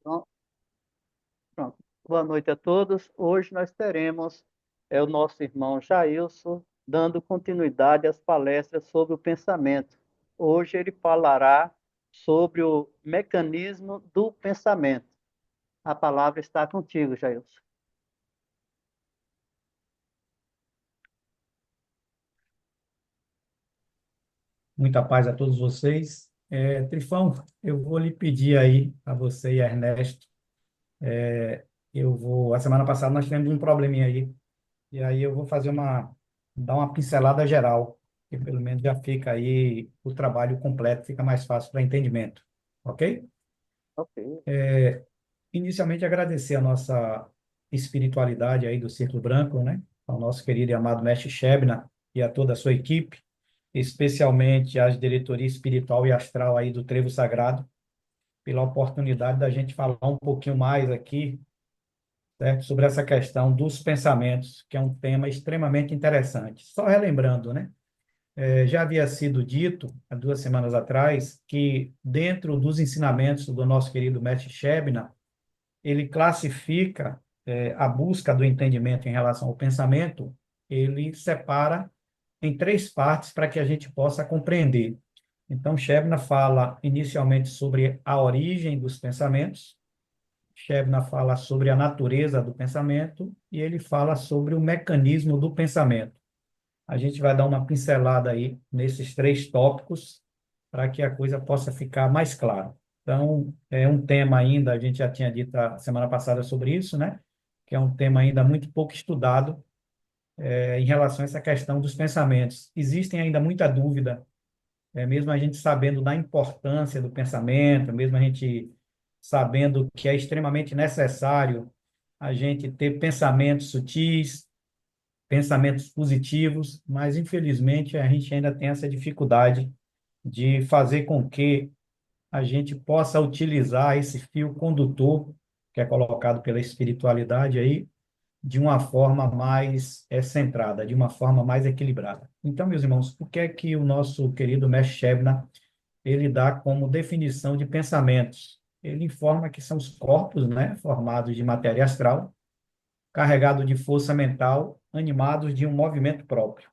Então, pronto. Boa noite a todos. Hoje nós teremos o nosso irmão Jailson dando continuidade às palestras sobre o pensamento. Hoje ele falará sobre o mecanismo do pensamento. A palavra está contigo, Jailson. Muita paz a todos vocês. Trifão, eu vou lhe pedir aí, a você e a Ernesto, a semana passada nós tivemos um probleminha aí, e aí eu vou dar uma pincelada geral, que pelo menos já fica aí o trabalho completo, fica mais fácil para entendimento, ok? Ok. Inicialmente agradecer a nossa espiritualidade aí do Círculo Branco, né? Ao nosso querido e amado Mestre Shebna e a toda a sua equipe, especialmente às diretoria espiritual e astral aí do Trevo Sagrado, pela oportunidade da gente falar um pouquinho mais aqui, certo? Sobre essa questão dos pensamentos, que é um tema extremamente interessante. Só relembrando, né? Já havia sido dito, há 2 semanas atrás, que dentro dos ensinamentos do nosso querido Mestre Shebna, ele classifica, a busca do entendimento em relação ao pensamento, ele separa em 3 partes para que a gente possa compreender. Então, Shebna fala inicialmente sobre a origem dos pensamentos, Shebna fala sobre a natureza do pensamento e ele fala sobre o mecanismo do pensamento. A gente vai dar uma pincelada aí nesses 3 tópicos para que a coisa possa ficar mais clara. Então, é um tema ainda, a gente já tinha dito a semana passada sobre isso, né? Que é um tema ainda muito pouco estudado, em relação a essa questão dos pensamentos. Existem ainda muita dúvida, mesmo a gente sabendo da importância do pensamento, mesmo a gente sabendo que é extremamente necessário a gente ter pensamentos sutis, pensamentos positivos, mas infelizmente a gente ainda tem essa dificuldade de fazer com que a gente possa utilizar esse fio condutor que é colocado pela espiritualidade aí de uma forma mais centrada, de uma forma mais equilibrada. Então, meus irmãos, o que é que o nosso querido Mestre Shebna ele dá como definição de pensamentos? Ele informa que são os corpos, né, formados de matéria astral, carregados de força mental, animados de um movimento próprio.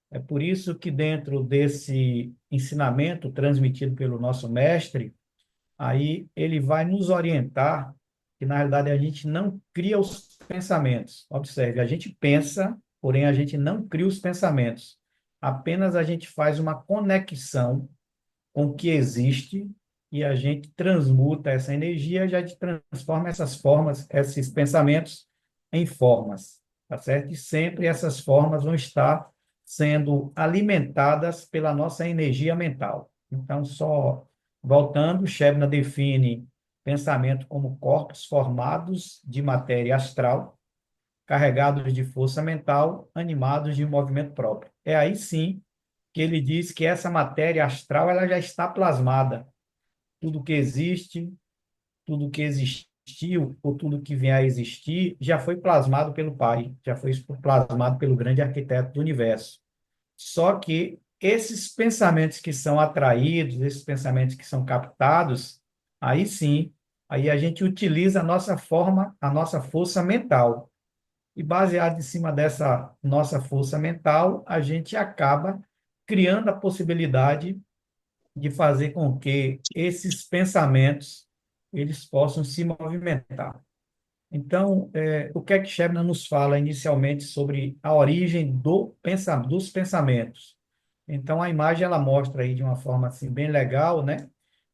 É por isso que dentro desse ensinamento transmitido pelo nosso mestre, aí ele vai nos orientar que na realidade a gente não cria os pensamentos. Observe, a gente pensa, porém a gente não cria os pensamentos. Apenas a gente faz uma conexão com o que existe e a gente transmuta essa energia, já transforma essas formas, esses pensamentos em formas, tá certo? E sempre essas formas vão estar sendo alimentadas pela nossa energia mental. Então, só voltando, Shebna define pensamento como corpos formados de matéria astral, carregados de força mental, animados de movimento próprio. É aí sim que ele diz que essa matéria astral ela já está plasmada. Tudo que existe, tudo que existiu ou tudo que vem a existir já foi plasmado pelo Pai, já foi plasmado pelo grande arquiteto do universo. Só que esses pensamentos que são atraídos, esses pensamentos que são captados, aí sim, aí a gente utiliza a nossa forma, a nossa força mental. E baseado em cima dessa nossa força mental, a gente acaba criando a possibilidade de fazer com que esses pensamentos eles possam se movimentar. Então, o que é que Shebna nos fala inicialmente sobre a origem dos pensamentos? Então, a imagem ela mostra aí de uma forma assim bem legal, né,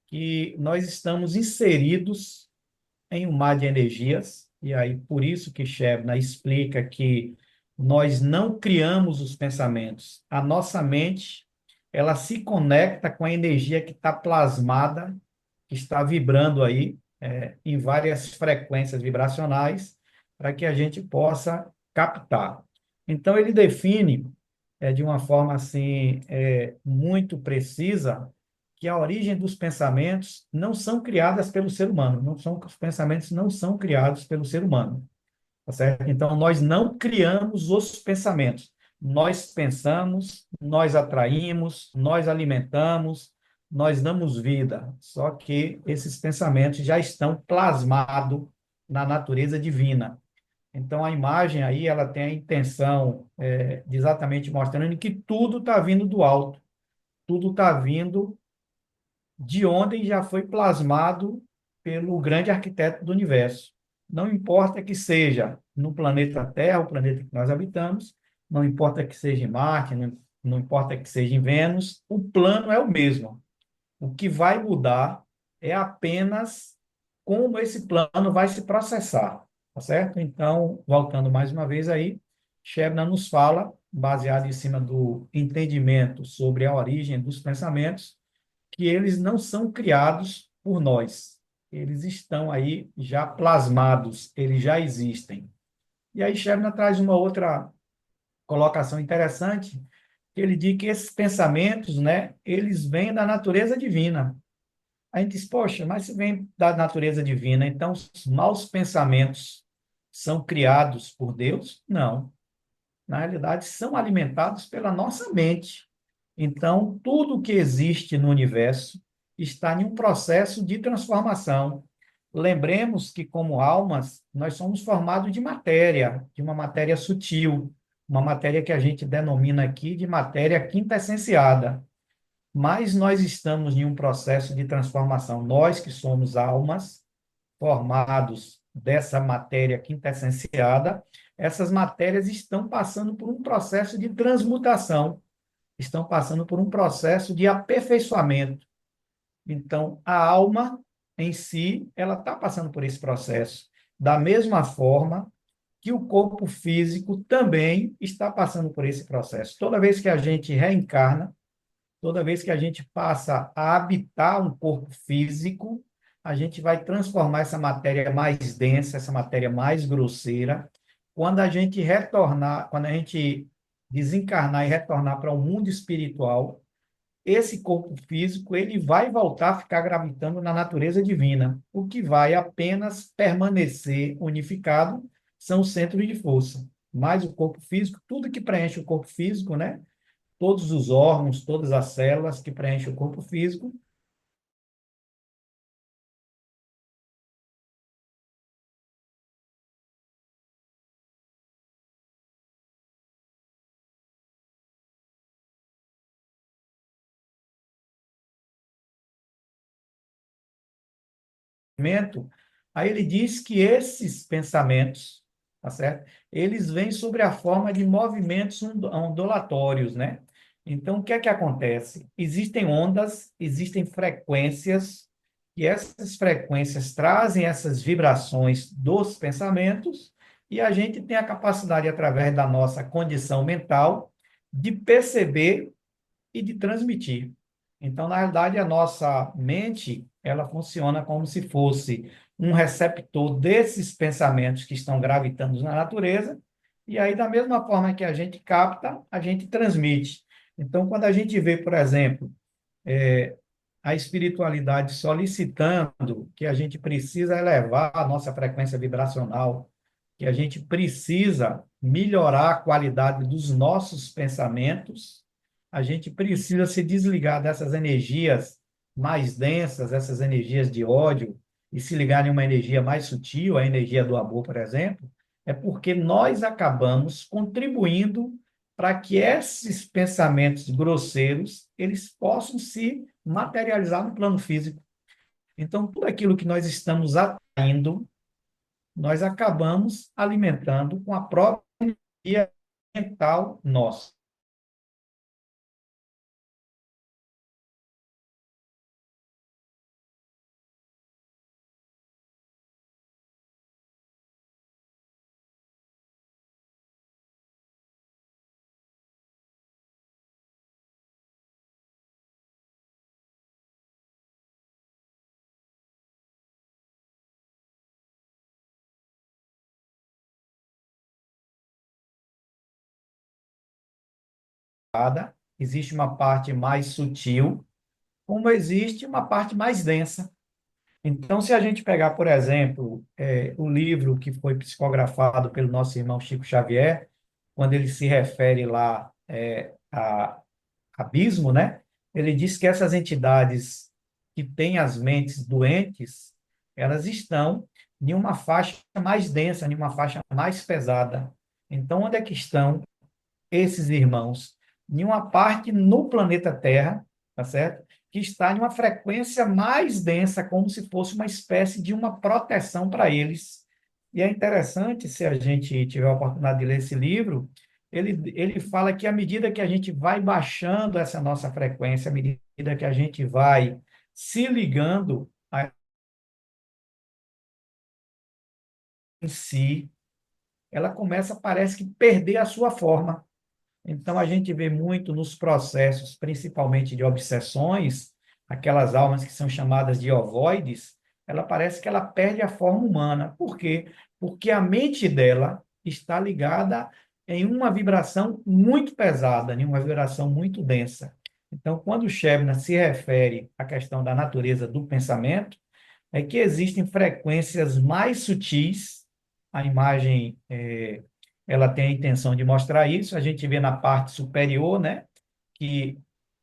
que nós estamos inseridos em um mar de energias, e aí por isso que Shebna explica que nós não criamos os pensamentos. A nossa mente, ela se conecta com a energia que está plasmada, que está vibrando aí, em várias frequências vibracionais, para que a gente possa captar. Então, ele define, de uma forma assim, muito precisa, que a origem dos pensamentos não são criadas pelo ser humano, os pensamentos não são criados pelo ser humano, tá certo? Então nós não criamos os pensamentos. Nós pensamos, nós atraímos, nós alimentamos, nós damos vida, só que esses pensamentos já estão plasmados na natureza divina. Então, a imagem aí, ela tem a intenção de exatamente mostrando que tudo está vindo do alto, tudo está vindo de onde já foi plasmado pelo grande arquiteto do universo. Não importa que seja no planeta Terra, o planeta que nós habitamos, não importa que seja em Marte, não importa que seja em Vênus, o plano é o mesmo. O que vai mudar é apenas como esse plano vai se processar, tá certo? Então, voltando mais uma vez aí, Shebna nos fala, baseado em cima do entendimento sobre a origem dos pensamentos, que eles não são criados por nós. Eles estão aí já plasmados, eles já existem. E aí Shebna traz uma outra colocação interessante, que ele diz que esses pensamentos, né, eles vêm da natureza divina. A gente diz, poxa, mas se vem da natureza divina, então os maus pensamentos são criados por Deus? Não. Na realidade, são alimentados pela nossa mente. Então, tudo que existe no universo está em um processo de transformação. Lembremos que, como almas, nós somos formados de uma matéria sutil, uma matéria que a gente denomina aqui de matéria quintessenciada. Mas nós estamos em um processo de transformação. Nós que somos almas, formados dessa matéria quintessenciada, essas matérias estão passando por um processo de transmutação, estão passando por um processo de aperfeiçoamento. Então, a alma em si, ela está passando por esse processo. Da mesma forma que o corpo físico também está passando por esse processo. Toda vez que a gente reencarna, toda vez que a gente passa a habitar um corpo físico, a gente vai transformar essa matéria mais densa, essa matéria mais grosseira. Quando a gente retornar, quando a gente desencarnar e retornar para o mundo espiritual, esse corpo físico ele vai voltar a ficar gravitando na natureza divina. O que vai apenas permanecer unificado são os centros de força. Mas o corpo físico, tudo que preenche o corpo físico, né? Todos os órgãos, todas as células que preenchem o corpo físico, aí ele diz que esses pensamentos, tá certo? Eles vêm sobre a forma de movimentos ondulatórios, né? Então, o que é que acontece? Existem ondas, existem frequências, e essas frequências trazem essas vibrações dos pensamentos, e a gente tem a capacidade, através da nossa condição mental, de perceber e de transmitir. Então, na realidade, a nossa mente, ela funciona como se fosse um receptor desses pensamentos que estão gravitando na natureza, e aí, da mesma forma que a gente capta, a gente transmite. Então, quando a gente vê, por exemplo, a espiritualidade solicitando que a gente precisa elevar a nossa frequência vibracional, que a gente precisa melhorar a qualidade dos nossos pensamentos, a gente precisa se desligar dessas energias mais densas, essas energias de ódio, e se ligar em uma energia mais sutil, a energia do amor, por exemplo, é porque nós acabamos contribuindo para que esses pensamentos grosseiros eles possam se materializar no plano físico. Então, tudo aquilo que nós estamos atraindo, nós acabamos alimentando com a própria energia mental nossa. Existe uma parte mais sutil, como existe uma parte mais densa. Então, se a gente pegar, por exemplo, o livro que foi psicografado pelo nosso irmão Chico Xavier, quando ele se refere lá a abismo, né? ele diz que essas entidades que têm as mentes doentes, elas estão em uma faixa mais densa, em uma faixa mais pesada. Então, onde é que estão esses irmãos? Em uma parte no planeta Terra, tá certo? Que está em uma frequência mais densa, como se fosse uma espécie de uma proteção para eles. E é interessante, se a gente tiver a oportunidade de ler esse livro, ele fala que à medida que a gente vai baixando essa nossa frequência, à medida que a gente vai se ligando a em si, ela começa, parece que, perder a sua forma. Então, a gente vê muito nos processos, principalmente de obsessões, aquelas almas que são chamadas de ovoides, ela parece que ela perde a forma humana. Por quê? Porque a mente dela está ligada em uma vibração muito pesada, em uma vibração muito densa. Então, quando Shebna se refere à questão da natureza do pensamento, é que existem frequências mais sutis, a imagem ela tem a intenção de mostrar isso. A gente vê na parte superior, né, que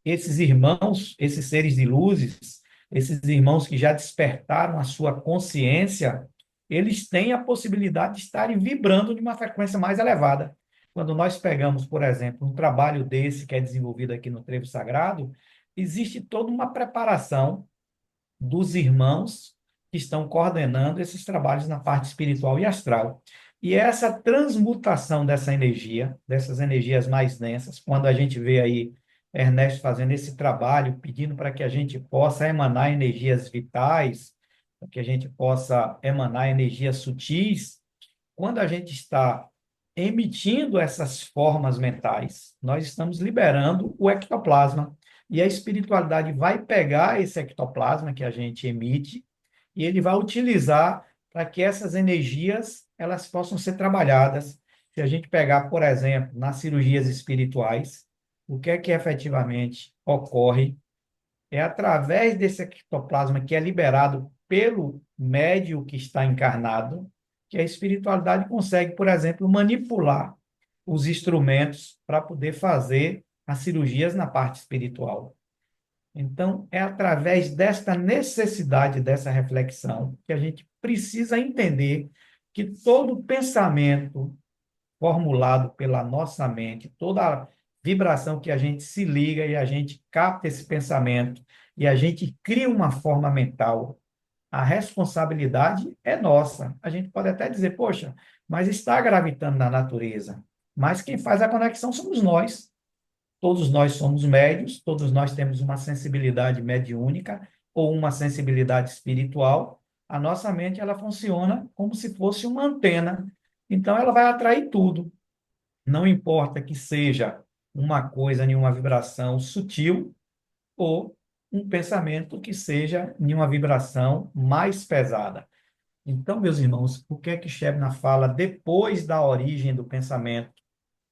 esses irmãos, esses seres de luzes, esses irmãos que já despertaram a sua consciência, eles têm a possibilidade de estarem vibrando de uma frequência mais elevada. Quando nós pegamos, por exemplo, um trabalho desse que é desenvolvido aqui no Trevo Sagrado, existe toda uma preparação dos irmãos que estão coordenando esses trabalhos na parte espiritual e astral. E essa transmutação dessa energia, dessas energias mais densas, quando a gente vê aí Ernesto fazendo esse trabalho, pedindo para que a gente possa emanar energias vitais, para que a gente possa emanar energias sutis, quando a gente está emitindo essas formas mentais, nós estamos liberando o ectoplasma. E a espiritualidade vai pegar esse ectoplasma que a gente emite e ele vai utilizar para que essas energias elas possam ser trabalhadas. Se a gente pegar, por exemplo, nas cirurgias espirituais, o que é que efetivamente ocorre é através desse ectoplasma que é liberado pelo médium que está encarnado, que a espiritualidade consegue, por exemplo, manipular os instrumentos para poder fazer as cirurgias na parte espiritual. Então, é através desta necessidade dessa reflexão que a gente precisa entender que todo pensamento formulado pela nossa mente, toda a vibração que a gente se liga e a gente capta esse pensamento e a gente cria uma forma mental, a responsabilidade é nossa. A gente pode até dizer, poxa, mas está gravitando na natureza. Mas quem faz a conexão somos nós. Todos nós somos médios, todos nós temos uma sensibilidade mediúnica ou uma sensibilidade espiritual. A nossa mente ela funciona como se fosse uma antena. Então ela vai atrair tudo. Não importa que seja uma coisa em uma vibração sutil ou um pensamento que seja em uma vibração mais pesada. Então, meus irmãos, o que é que Shebna fala depois da origem do pensamento?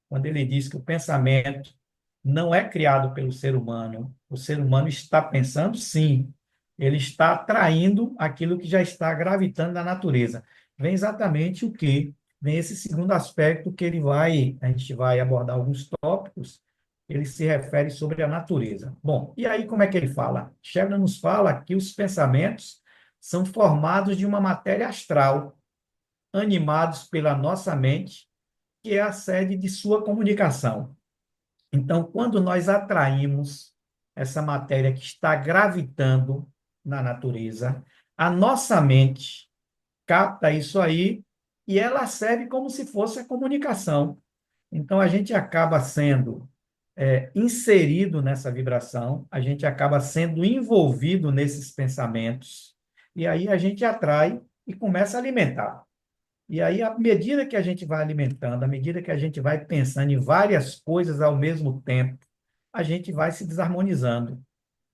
Quando ele diz que o pensamento não é criado pelo ser humano, o ser humano está pensando, sim, ele está atraindo aquilo que já está gravitando na natureza. Vem exatamente o que? Vem esse segundo aspecto que a gente vai abordar alguns tópicos, ele se refere sobre a natureza. Bom, e aí como é que ele fala? Shevna nos fala que os pensamentos são formados de uma matéria astral, animados pela nossa mente, que é a sede de sua comunicação. Então, quando nós atraímos essa matéria que está gravitando na natureza, a nossa mente capta isso aí e ela serve como se fosse a comunicação. Então, a gente acaba sendo inserido nessa vibração, a gente acaba sendo envolvido nesses pensamentos, e aí a gente atrai e começa a alimentar. E aí, à medida que a gente vai alimentando, à medida que a gente vai pensando em várias coisas ao mesmo tempo, a gente vai se desarmonizando,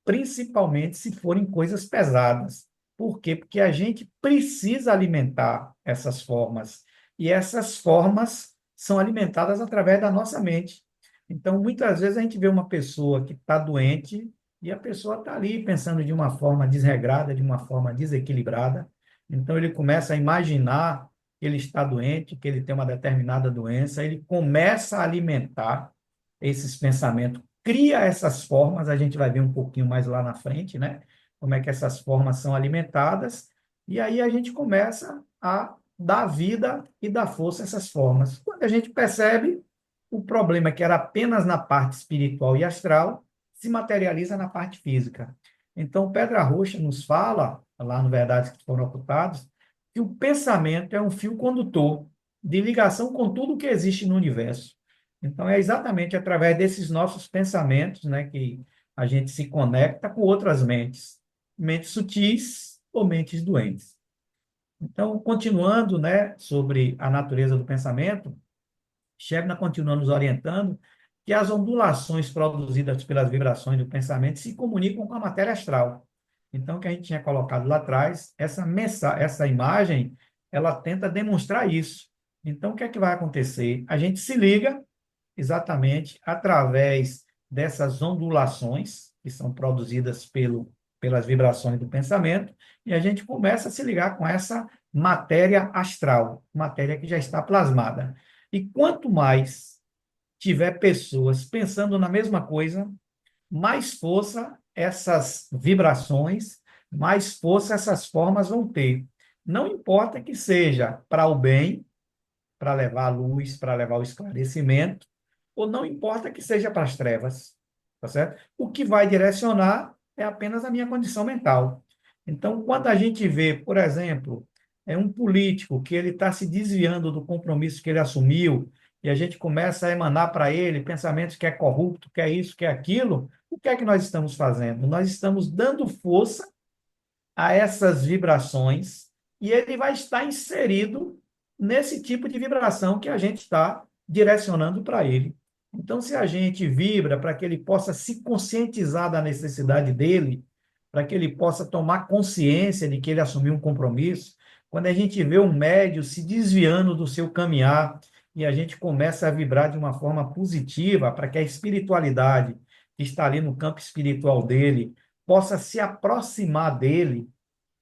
principalmente se forem coisas pesadas. Por quê? Porque a gente precisa alimentar essas formas. E essas formas são alimentadas através da nossa mente. Então, muitas vezes a gente vê uma pessoa que está doente e a pessoa está ali pensando de uma forma desregrada, de uma forma desequilibrada. Então, ele começa a imaginar que ele está doente, que ele tem uma determinada doença, ele começa a alimentar esses pensamentos cria essas formas, a gente vai ver um pouquinho mais lá na frente, né? Como é que essas formas são alimentadas, e aí a gente começa a dar vida e dar força a essas formas. Quando a gente percebe, o problema que era apenas na parte espiritual e astral se materializa na parte física. Então, Pedra Roxa nos fala, lá no Verdades que Foram Ocultadas, que o pensamento é um fio condutor de ligação com tudo que existe no universo. Então, é exatamente através desses nossos pensamentos, né, que a gente se conecta com outras mentes, mentes sutis ou mentes doentes. Então, continuando, né, sobre a natureza do pensamento, Shebna continua nos orientando que as ondulações produzidas pelas vibrações do pensamento se comunicam com a matéria astral. Então, o que a gente tinha colocado lá atrás, essa imagem, ela tenta demonstrar isso. Então, o que é que vai acontecer? A gente se liga exatamente através dessas ondulações que são produzidas pelas vibrações do pensamento, e a gente começa a se ligar com essa matéria astral, matéria que já está plasmada. E quanto mais tiver pessoas pensando na mesma coisa, mais força essas vibrações, mais força essas formas vão ter. Não importa que seja para o bem, para levar a luz, para levar o esclarecimento, ou não importa que seja para as trevas, tá certo? O que vai direcionar é apenas a minha condição mental. Então, quando a gente vê, por exemplo, um político que ele está se desviando do compromisso que ele assumiu, e a gente começa a emanar para ele pensamentos que é corrupto, que é isso, que é aquilo, o que é que nós estamos fazendo? Nós estamos dando força a essas vibrações e ele vai estar inserido nesse tipo de vibração que a gente está direcionando para ele. Então, se a gente vibra para que ele possa se conscientizar da necessidade dele, para que ele possa tomar consciência de que ele assumiu um compromisso, quando a gente vê um médio se desviando do seu caminhar e a gente começa a vibrar de uma forma positiva para que a espiritualidade que está ali no campo espiritual dele possa se aproximar dele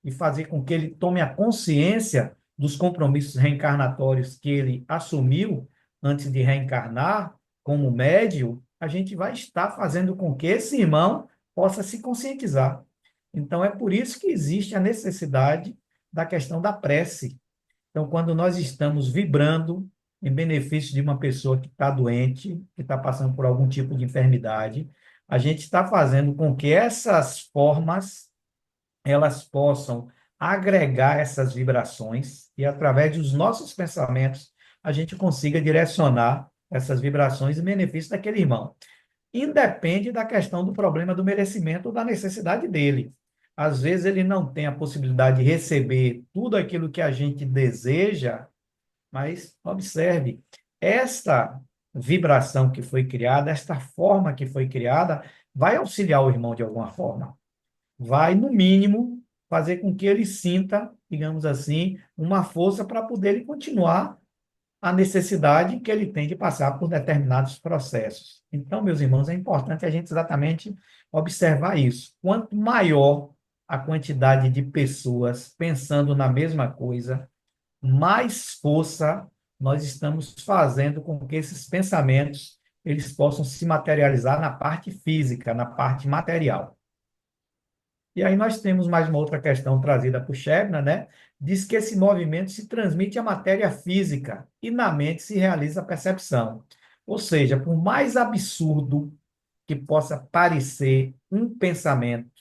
e fazer com que ele tome a consciência dos compromissos reencarnatórios que ele assumiu antes de reencarnar como médium, a gente vai estar fazendo com que esse irmão possa se conscientizar. Então, é por isso que existe a necessidade da questão da prece. Então, quando nós estamos vibrando em benefício de uma pessoa que está doente, que está passando por algum tipo de enfermidade, a gente está fazendo com que essas formas elas possam agregar essas vibrações e, através dos nossos pensamentos, a gente consiga direcionar essas vibrações em benefício daquele irmão. Independe da questão do problema do merecimento ou da necessidade dele. Às vezes ele não tem a possibilidade de receber tudo aquilo que a gente deseja, mas observe, esta vibração que foi criada, esta forma que foi criada, vai auxiliar o irmão de alguma forma, vai, no mínimo, fazer com que ele sinta, digamos assim, uma força para poder ele continuar a necessidade que ele tem de passar por determinados processos. Então, meus irmãos, é importante a gente exatamente observar isso. Quanto maior a quantidade de pessoas pensando na mesma coisa, mais força nós estamos fazendo com que esses pensamentos eles possam se materializar na parte física, na parte material. E aí nós temos mais uma outra questão trazida por Shebna, né? Diz que esse movimento se transmite à matéria física e na mente se realiza a percepção. Ou seja, por mais absurdo que possa parecer um pensamento,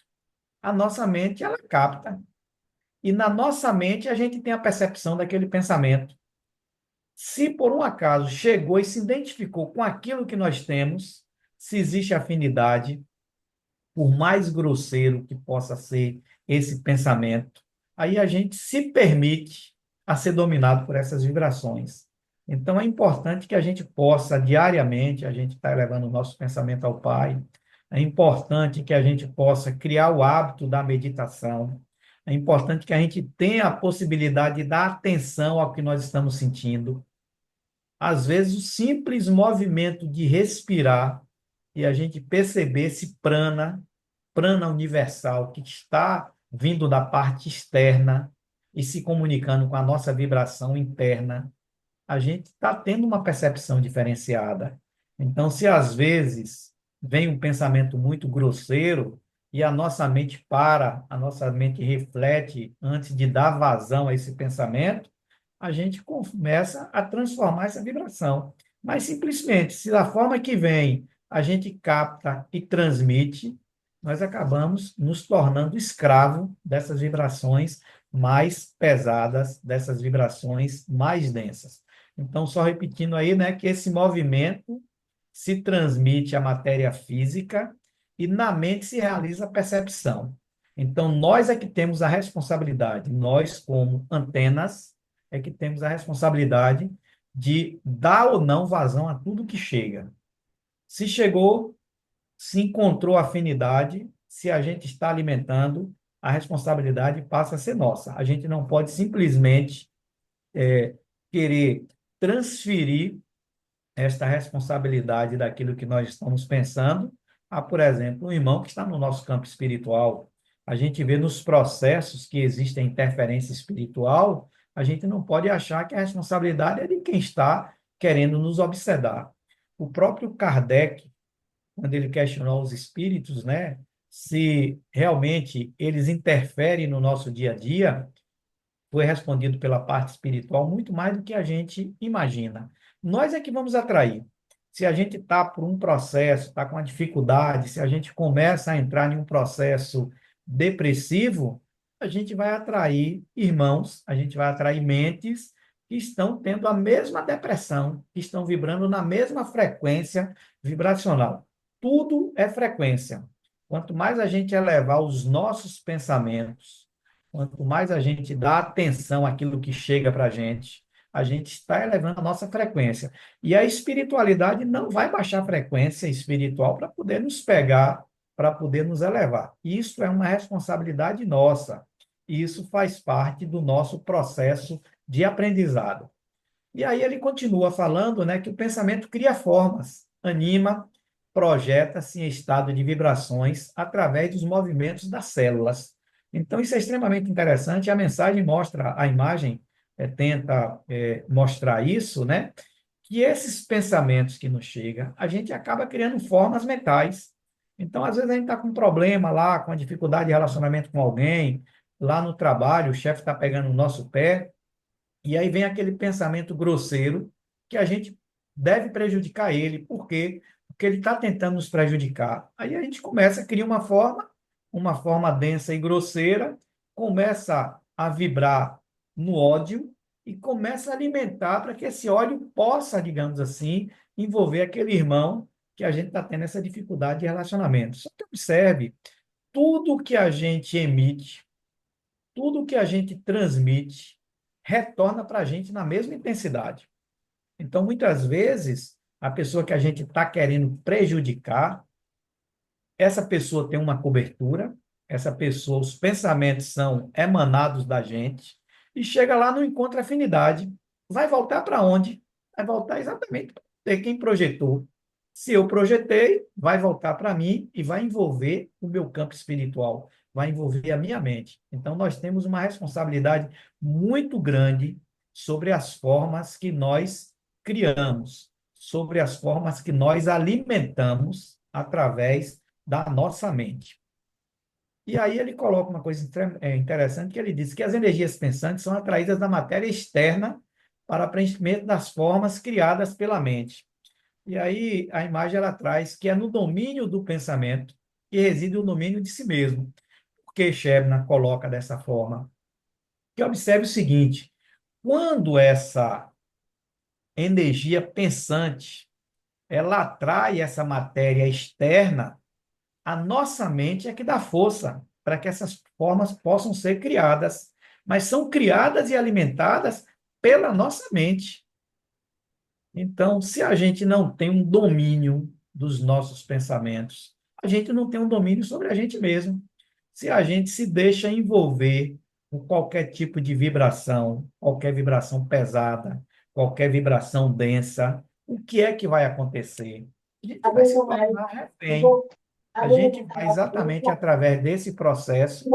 a nossa mente ela capta. E na nossa mente a gente tem a percepção daquele pensamento. Se por um acaso chegou e se identificou com aquilo que nós temos, se existe afinidade, por mais grosseiro que possa ser esse pensamento, aí a gente se permite a ser dominado por essas vibrações. Então é importante que a gente possa diariamente, a gente está levando o nosso pensamento ao Pai, é importante que a gente possa criar o hábito da meditação, é importante que a gente tenha a possibilidade de dar atenção ao que nós estamos sentindo. Às vezes, o simples movimento de respirar e a gente perceber esse prana universal que está vindo da parte externa e se comunicando com a nossa vibração interna, a gente está tendo uma percepção diferenciada. Então, se às vezes vem um pensamento muito grosseiro e a nossa mente para, a nossa mente reflete antes de dar vazão a esse pensamento, a gente começa a transformar essa vibração. Mas simplesmente, se da forma que vem a gente capta e transmite, nós acabamos nos tornando escravo dessas vibrações mais pesadas, dessas vibrações mais densas. Então, só repetindo aí, né, que esse movimento se transmite à matéria física e na mente se realiza a percepção. Então, nós é que temos a responsabilidade, nós, como antenas, é que temos a responsabilidade de dar ou não vazão a tudo que chega. Se chegou, se encontrou afinidade, se a gente está alimentando, a responsabilidade passa a ser nossa. A gente não pode simplesmente querer transferir esta responsabilidade daquilo que nós estamos pensando a, por exemplo, um irmão que está no nosso campo espiritual. A gente vê nos processos que existem interferência espiritual, a gente não pode achar que a responsabilidade é de quem está querendo nos obsedar. O próprio Kardec, quando ele questionou os espíritos, né, se realmente eles interferem no nosso dia a dia, foi respondido pela parte espiritual muito mais do que a gente imagina. Nós é que vamos atrair. Se a gente está por um processo, está com uma dificuldade, se a gente começa a entrar em um processo depressivo, a gente vai atrair irmãos, a gente vai atrair mentes que estão tendo a mesma depressão, que estão vibrando na mesma frequência vibracional. Tudo é frequência. Quanto mais a gente elevar os nossos pensamentos, quanto mais a gente dá atenção àquilo que chega para a gente está elevando a nossa frequência. E a espiritualidade não vai baixar a frequência espiritual para poder nos pegar, para poder nos elevar. Isso é uma responsabilidade nossa. E isso faz parte do nosso processo de aprendizado. E aí ele continua falando, né, que o pensamento cria formas, anima, projeta-se em estado de vibrações através dos movimentos das células. Então, isso é extremamente interessante. A mensagem mostra, a imagem tenta mostrar isso, né? Que esses pensamentos que nos chegam, a gente acaba criando formas mentais. Então, às vezes, a gente está com um problema lá, com a dificuldade de relacionamento com alguém, lá no trabalho, o chefe está pegando o nosso pé, e aí vem aquele pensamento grosseiro que a gente deve prejudicar ele. Por quê? Porque ele está tentando nos prejudicar. Aí a gente começa a criar uma forma densa e grosseira, começa a vibrar no ódio e começa a alimentar para que esse ódio possa, digamos assim, envolver aquele irmão que a gente está tendo essa dificuldade de relacionamento. Só que observe, tudo que a gente emite, tudo que a gente transmite retorna para a gente na mesma intensidade. Então, muitas vezes, a pessoa que a gente está querendo prejudicar, essa pessoa tem uma cobertura, essa pessoa, os pensamentos são emanados da gente, e chega lá, não encontra afinidade. Vai voltar para onde? Vai voltar exatamente para quem projetou. Se eu projetei, vai voltar para mim e vai envolver o meu campo espiritual, vai envolver a minha mente. Então, nós temos uma responsabilidade muito grande sobre as formas que nós criamos, sobre as formas que nós alimentamos através da nossa mente. E aí ele coloca uma coisa interessante, que ele diz que as energias pensantes são atraídas da matéria externa para preenchimento das formas criadas pela mente. E aí a imagem ela traz que é no domínio do pensamento que reside o domínio de si mesmo. Por que Shebna coloca dessa forma? Que observe o seguinte, quando essa energia pensante ela atrai essa matéria externa, a nossa mente é que dá força para que essas formas possam ser criadas, mas são criadas e alimentadas pela nossa mente. Então, se a gente não tem um domínio dos nossos pensamentos, a gente não tem um domínio sobre a gente mesmo. Se a gente se deixa envolver com qualquer tipo de vibração, qualquer vibração pesada, qualquer vibração densa, o que é que vai acontecer? A gente vai se tornar refém. A gente vai exatamente através desse processo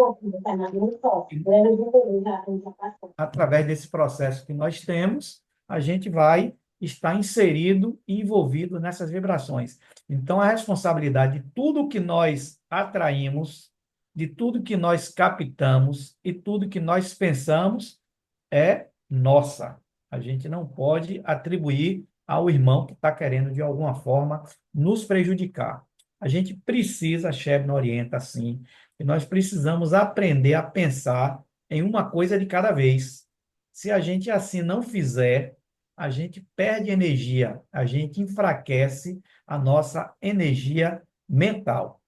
que nós temos, a gente vai está inserido e envolvido nessas vibrações. Então, a responsabilidade de tudo que nós atraímos, de tudo que nós captamos e tudo que nós pensamos é nossa. A gente não pode atribuir ao irmão que está querendo, de alguma forma, nos prejudicar. A gente precisa, a Shebna orienta assim, que nós precisamos aprender a pensar em uma coisa de cada vez. Se a gente assim não fizer, a gente perde energia, a gente enfraquece a nossa energia mental.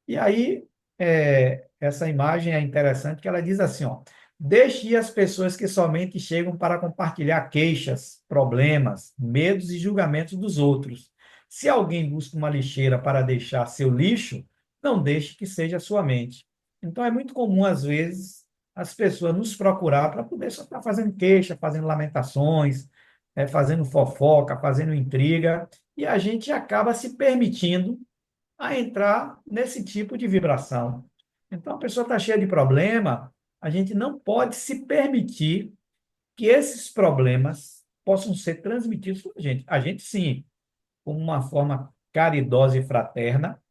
E aí, essa imagem é interessante, que ela diz assim, ó, deixe ir as pessoas que somente chegam para compartilhar queixas, problemas, medos e julgamentos dos outros. Se alguém busca uma lixeira para deixar seu lixo, não deixe que seja sua mente. Então, é muito comum, às vezes, as pessoas nos procurar para poder só estar fazendo queixa, fazendo lamentações, fazendo fofoca, fazendo intriga, e a gente acaba se permitindo a entrar nesse tipo de vibração. Então, a pessoa está cheia de problema, a gente não pode se permitir que esses problemas possam ser transmitidos para a gente. A gente, sim, com uma forma caridosa e fraterna,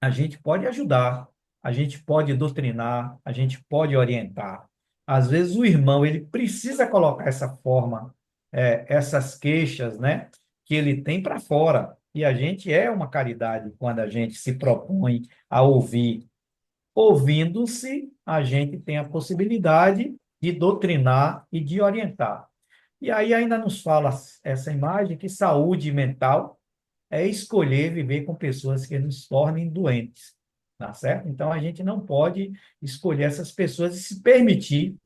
a gente pode ajudar, a gente pode doutrinar, a gente pode orientar. Às vezes o irmão ele precisa colocar essa forma, essas queixas, né, que ele tem para fora. E a gente é uma caridade quando a gente se propõe a ouvir. Ouvindo-se, a gente tem a possibilidade de doutrinar e de orientar. E aí ainda nos fala essa imagem que saúde mental é escolher viver com pessoas que nos tornem doentes, tá certo? Então a gente não pode escolher essas pessoas e se permitir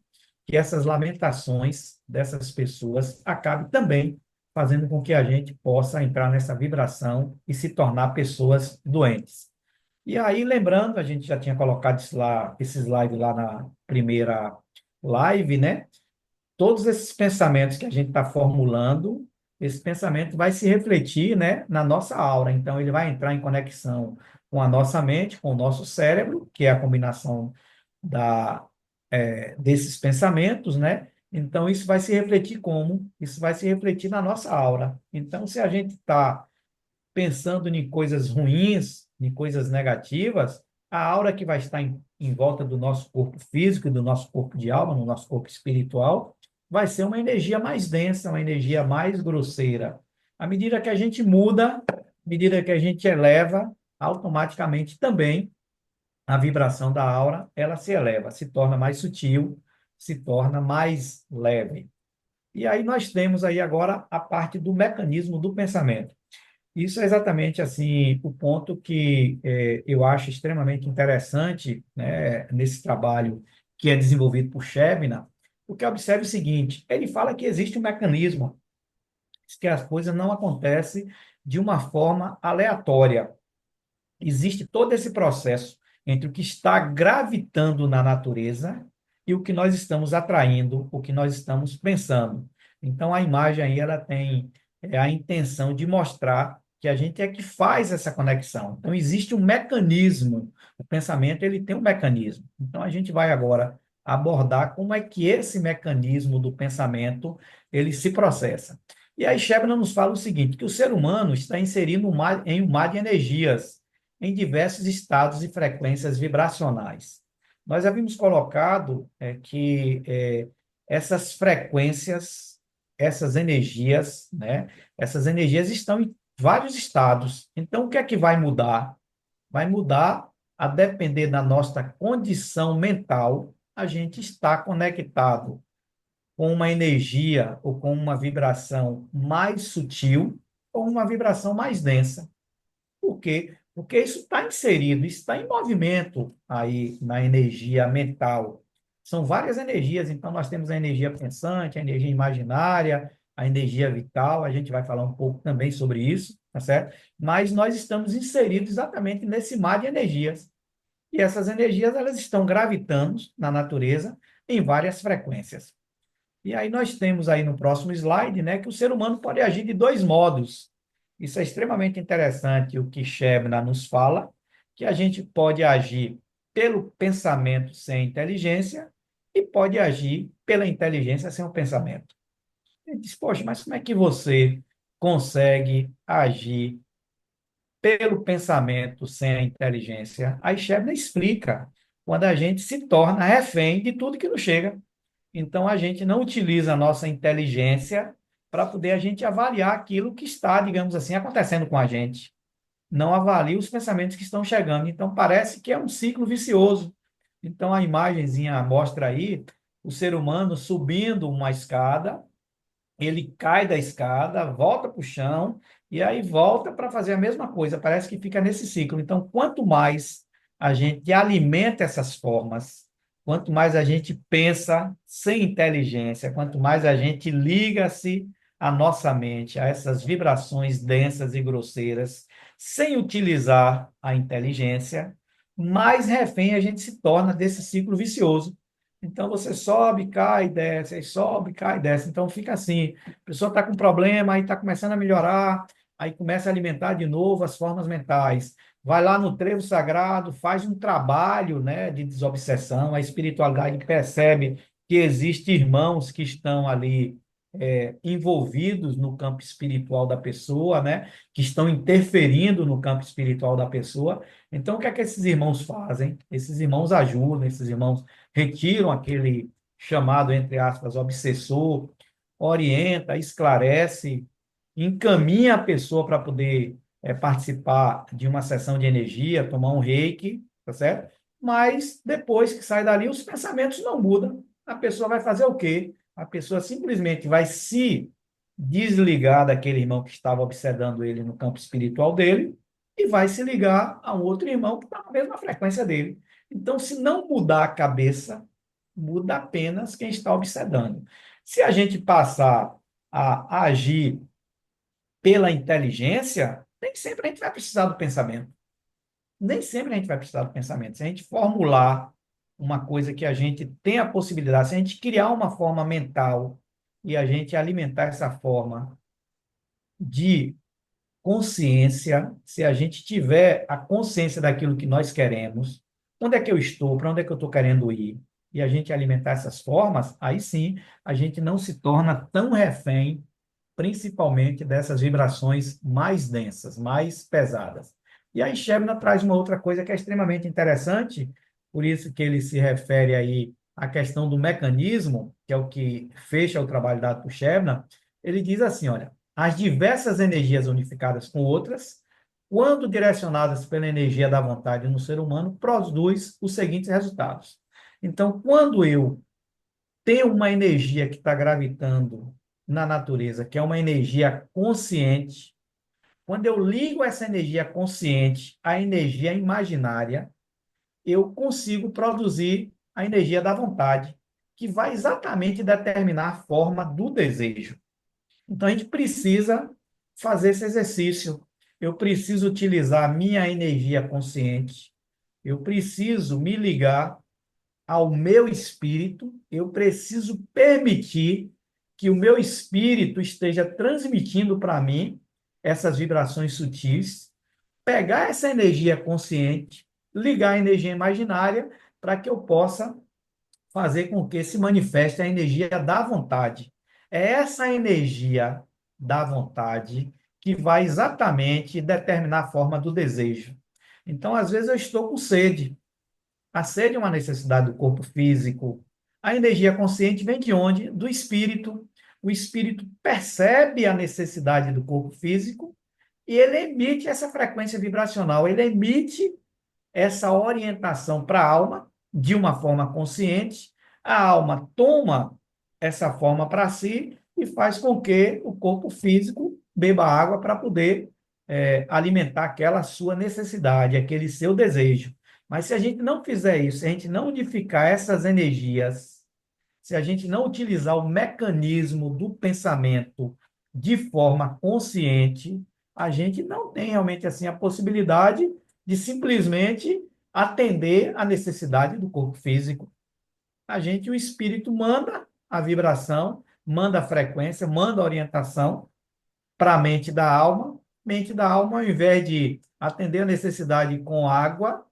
que essas lamentações dessas pessoas acabem também fazendo com que a gente possa entrar nessa vibração e se tornar pessoas doentes. E aí, lembrando, a gente já tinha colocado isso lá, esse slide lá na primeira live, né? Todos esses pensamentos que a gente está formulando, esse pensamento vai se refletir, né, na nossa aura. Então, ele vai entrar em conexão com a nossa mente, com o nosso cérebro, que é a combinação da, desses pensamentos, né? Então, isso vai se refletir como? Isso vai se refletir na nossa aura. Então, se a gente está pensando em coisas ruins, em coisas negativas, a aura que vai estar em volta do nosso corpo físico, do nosso corpo de alma, no nosso corpo espiritual, vai ser uma energia mais densa, uma energia mais grosseira. À medida que a gente muda, à medida que a gente eleva, automaticamente também a vibração da aura, ela se eleva, se torna mais sutil, se torna mais leve. E aí nós temos aí agora a parte do mecanismo do pensamento. Isso é exatamente assim o ponto que eu acho extremamente interessante, né, nesse trabalho que é desenvolvido por Shebna, porque observe o seguinte, ele fala que existe um mecanismo, que as coisas não acontecem de uma forma aleatória. Existe todo esse processo entre o que está gravitando na natureza e o que nós estamos atraindo, o que nós estamos pensando. Então, a imagem aí ela tem a intenção de mostrar que a gente é que faz essa conexão. Então, existe um mecanismo. O pensamento ele tem um mecanismo. Então, a gente vai agora abordar como é que esse mecanismo do pensamento ele se processa. E aí, Shebna nos fala o seguinte, que o ser humano está inserido em um mar de energias em diversos estados e frequências vibracionais. Nós havíamos colocado que essas frequências, essas energias, né, essas energias estão em vários estados. Então, o que é que vai mudar? Vai mudar a depender da nossa condição mental, a gente está conectado com uma energia ou com uma vibração mais sutil ou uma vibração mais densa. Por quê? Porque isso está inserido, isso está em movimento aí na energia mental. São várias energias, então nós temos a energia pensante, a energia imaginária, a energia vital, a gente vai falar um pouco também sobre isso, tá certo? Mas nós estamos inseridos exatamente nesse mar de energias. E essas energias, elas estão gravitando na natureza em várias frequências. E aí nós temos aí no próximo slide, né, que o ser humano pode agir de dois modos. Isso é extremamente interessante o que Shebna nos fala, que a gente pode agir pelo pensamento sem inteligência e pode agir pela inteligência sem o pensamento. Ele diz, poxa, mas como é que você consegue agir pelo pensamento sem a inteligência? Aí Shebna explica, quando a gente se torna refém de tudo que nos chega. Então, a gente não utiliza a nossa inteligência para poder a gente avaliar aquilo que está, digamos assim, acontecendo com a gente. Não avalia os pensamentos que estão chegando. Então, parece que é um ciclo vicioso. Então, a imagenzinha mostra aí o ser humano subindo uma escada, ele cai da escada, volta para o chão e aí volta para fazer a mesma coisa. Parece que fica nesse ciclo. Então, quanto mais a gente alimenta essas formas, quanto mais a gente pensa sem inteligência, quanto mais a gente liga-se a nossa mente a essas vibrações densas e grosseiras, sem utilizar a inteligência, mais refém a gente se torna desse ciclo vicioso. Então você sobe, cai, desce, aí sobe, cai, desce. Então fica assim. A pessoa está com problema, aí está começando a melhorar, aí começa a alimentar de novo as formas mentais. Vai lá no trevo sagrado, faz um trabalho, né, de desobsessão. A espiritualidade percebe que existem irmãos que estão ali envolvidos no campo espiritual da pessoa, né, que estão interferindo no campo espiritual da pessoa. Então, o que é que esses irmãos fazem? Esses irmãos ajudam, esses irmãos retiram aquele chamado, entre aspas, obsessor, orienta, esclarece, encaminha a pessoa para poder participar de uma sessão de energia, tomar um reiki, tá certo? Mas depois que sai dali, os pensamentos não mudam. A pessoa vai fazer o quê? A pessoa simplesmente vai se desligar daquele irmão que estava obsedando ele no campo espiritual dele e vai se ligar a um outro irmão que está na mesma frequência dele. Então, se não mudar a cabeça, muda apenas quem está obsedando. Se a gente passar a agir pela inteligência, nem sempre a gente vai precisar do pensamento. Nem sempre a gente vai precisar do pensamento. Se a gente formular uma coisa que a gente tem a possibilidade, se a gente criar uma forma mental e a gente alimentar essa forma de consciência, se a gente tiver a consciência daquilo que nós queremos, onde é que eu estou, para onde é que eu estou querendo ir, e a gente alimentar essas formas, aí sim a gente não se torna tão refém, principalmente dessas vibrações mais densas, mais pesadas. E aí Shebna traz uma outra coisa que é extremamente interessante, por isso que ele se refere aí à questão do mecanismo, que é o que fecha o trabalho dado por Shebna. Ele diz assim, olha, as diversas energias unificadas com outras, quando direcionadas pela energia da vontade no ser humano, produz os seguintes resultados. Então, quando eu tenho uma energia que está gravitando na natureza, que é uma energia consciente, quando eu ligo essa energia consciente à energia imaginária, eu consigo produzir a energia da vontade, que vai exatamente determinar a forma do desejo. Então, a gente precisa fazer esse exercício. Eu preciso utilizar a minha energia consciente. Eu preciso me ligar ao meu espírito. Eu preciso permitir que o meu espírito esteja transmitindo para mim essas vibrações sutis, pegar essa energia consciente, ligar a energia imaginária para que eu possa fazer com que se manifeste a energia da vontade. É essa energia da vontade que vai exatamente determinar a forma do desejo. Então, às vezes, eu estou com sede. A sede é uma necessidade do corpo físico. A energia consciente vem de onde? Do espírito. O espírito percebe a necessidade do corpo físico e ele emite essa frequência vibracional, ele emite essa orientação para a alma de uma forma consciente. A alma toma essa forma para si e faz com que o corpo físico beba água para poder alimentar aquela sua necessidade, aquele seu desejo. Mas se a gente não fizer isso, se a gente não unificar essas energias, se a gente não utilizar o mecanismo do pensamento de forma consciente, a gente não tem realmente assim a possibilidade de simplesmente atender à necessidade do corpo físico. A gente, o espírito manda a vibração, manda a frequência, manda a orientação para a mente da alma, ao invés de atender a necessidade com água,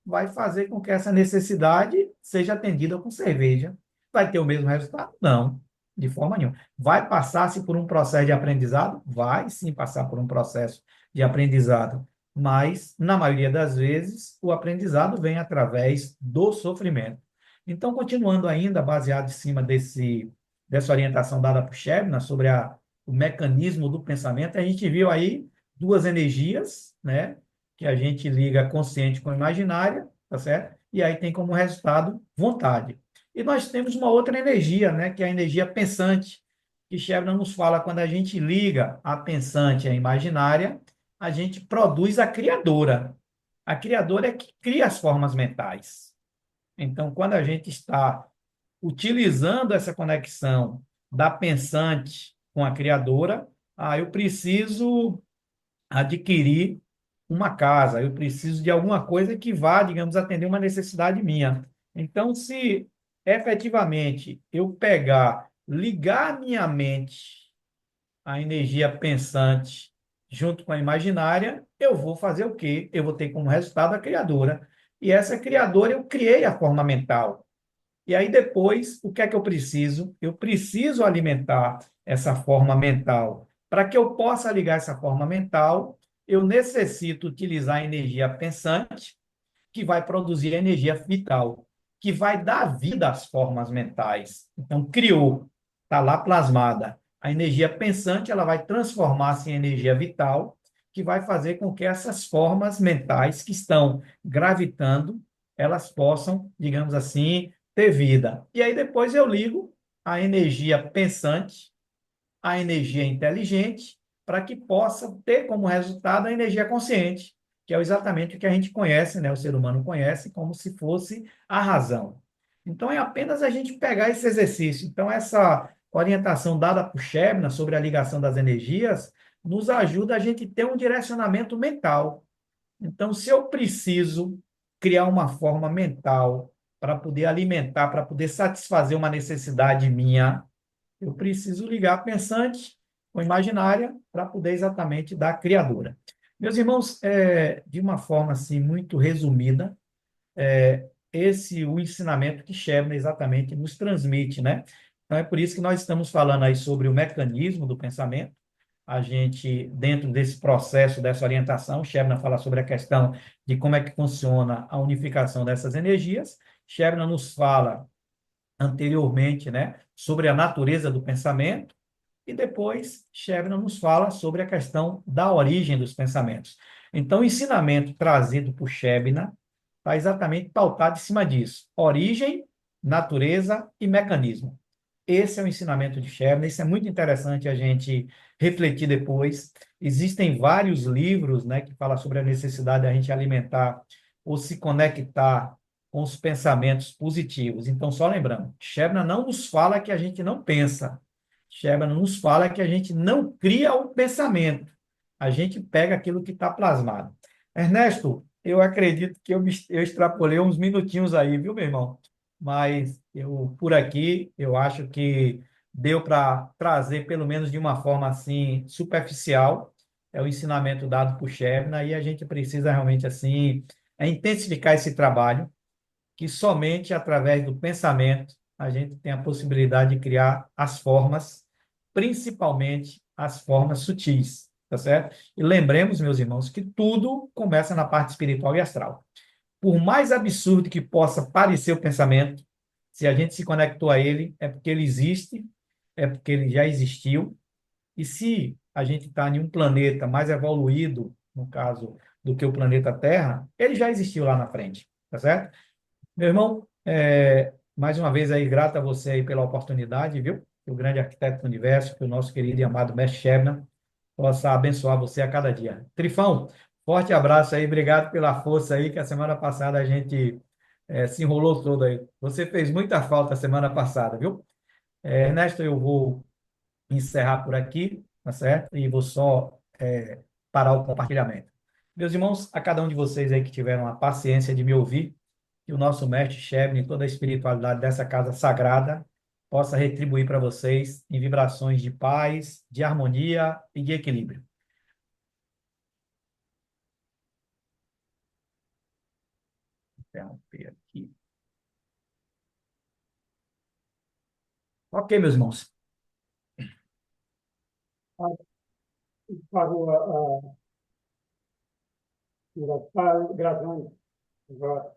vai fazer com que essa necessidade seja atendida com cerveja. Vai ter o mesmo resultado? Não. de forma nenhuma. Vai passar-se por um processo de aprendizado? Vai sim passar por um processo de aprendizado, mas, na maioria das vezes, o aprendizado vem através do sofrimento. Então, continuando ainda, baseado em cima dessa orientação dada por Shebna sobre o mecanismo do pensamento, a gente viu aí duas energias, né, que a gente liga consciente com imaginária, tá certo? E aí tem como resultado vontade. E nós temos uma outra energia, né, que é a energia pensante, que Shebna nos fala quando a gente liga a pensante à imaginária, a gente produz a criadora. A criadora é que cria as formas mentais. Então, quando a gente está utilizando essa conexão da pensante com a criadora, eu preciso adquirir uma casa, eu preciso de alguma coisa que vá, digamos, atender uma necessidade minha. Então, se efetivamente eu pegar, ligar minha mente à energia pensante junto com a imaginária, eu vou fazer o quê? Eu vou ter como resultado a criadora. E essa criadora eu criei a forma mental. E aí depois, o que é que eu preciso? Eu preciso alimentar essa forma mental. Para que eu possa ligar essa forma mental, eu necessito utilizar a energia pensante, que vai produzir a energia vital, que vai dar vida às formas mentais. Então, criou, está lá plasmada. A energia pensante, ela vai transformar-se em energia vital, que vai fazer com que essas formas mentais que estão gravitando, elas possam, digamos assim, ter vida. E aí depois eu ligo a energia pensante, a energia inteligente, para que possa ter como resultado a energia consciente, que é exatamente o que a gente conhece, né? O ser humano conhece como se fosse a razão. Então, é apenas a gente pegar esse exercício. Então, essa orientação dada por Shebna sobre a ligação das energias nos ajuda a gente ter um direcionamento mental. Então, se eu preciso criar uma forma mental para poder alimentar, para poder satisfazer uma necessidade minha, eu preciso ligar pensante com imaginária para poder exatamente dar criadora. Meus irmãos, de uma forma assim muito resumida, o ensinamento que Shebna exatamente nos transmite, né? Então é por isso que nós estamos falando aí sobre o mecanismo do pensamento. A gente, dentro desse processo, dessa orientação, Shebna fala sobre a questão de como é que funciona a unificação dessas energias. Shebna nos fala anteriormente, né, sobre a natureza do pensamento, e depois Shevna nos fala sobre a questão da origem dos pensamentos. Então, o ensinamento trazido por Shebna está exatamente pautado em cima disso: origem, natureza e mecanismo. Esse é o ensinamento de Shebna. Isso é muito interessante a gente refletir depois. Existem vários livros, né, que falam sobre a necessidade de a gente alimentar ou se conectar com os pensamentos positivos. Então, só lembrando, Shebna não nos fala que a gente não pensa. Shebna nos fala que a gente não cria o pensamento. A gente pega aquilo que está plasmado. Ernesto, eu acredito que eu extrapolei uns minutinhos aí, viu, meu irmão? Mas eu, por aqui, eu acho que deu para trazer, pelo menos de uma forma assim, superficial, o ensinamento dado por Shebna, e a gente precisa realmente, assim, intensificar esse trabalho, que somente através do pensamento a gente tem a possibilidade de criar as formas, principalmente as formas sutis, tá certo? E lembremos, meus irmãos, que tudo começa na parte espiritual e astral. Por mais absurdo que possa parecer o pensamento, se a gente se conectou a ele, é porque ele existe, é porque ele já existiu. E se a gente está em um planeta mais evoluído, no caso do que o planeta Terra, ele já existiu lá na frente, tá certo? Meu irmão, mais uma vez aí, grato a você aí pela oportunidade, viu? Que o grande arquiteto do universo, que o nosso querido e amado Mestre Shebna possa abençoar você a cada dia. Trifão, forte abraço aí, obrigado pela força aí, que a semana passada a gente se enrolou todo aí. Você fez muita falta a semana passada, viu? Ernesto, eu vou encerrar por aqui, tá certo? E vou só parar o compartilhamento. Meus irmãos, a cada um de vocês aí que tiveram a paciência de me ouvir, que o nosso mestre Shebna e toda a espiritualidade dessa casa sagrada possa retribuir para vocês em vibrações de paz, de harmonia e de equilíbrio. Interromper aqui. Ok, meus irmãos. Para a gravando agora.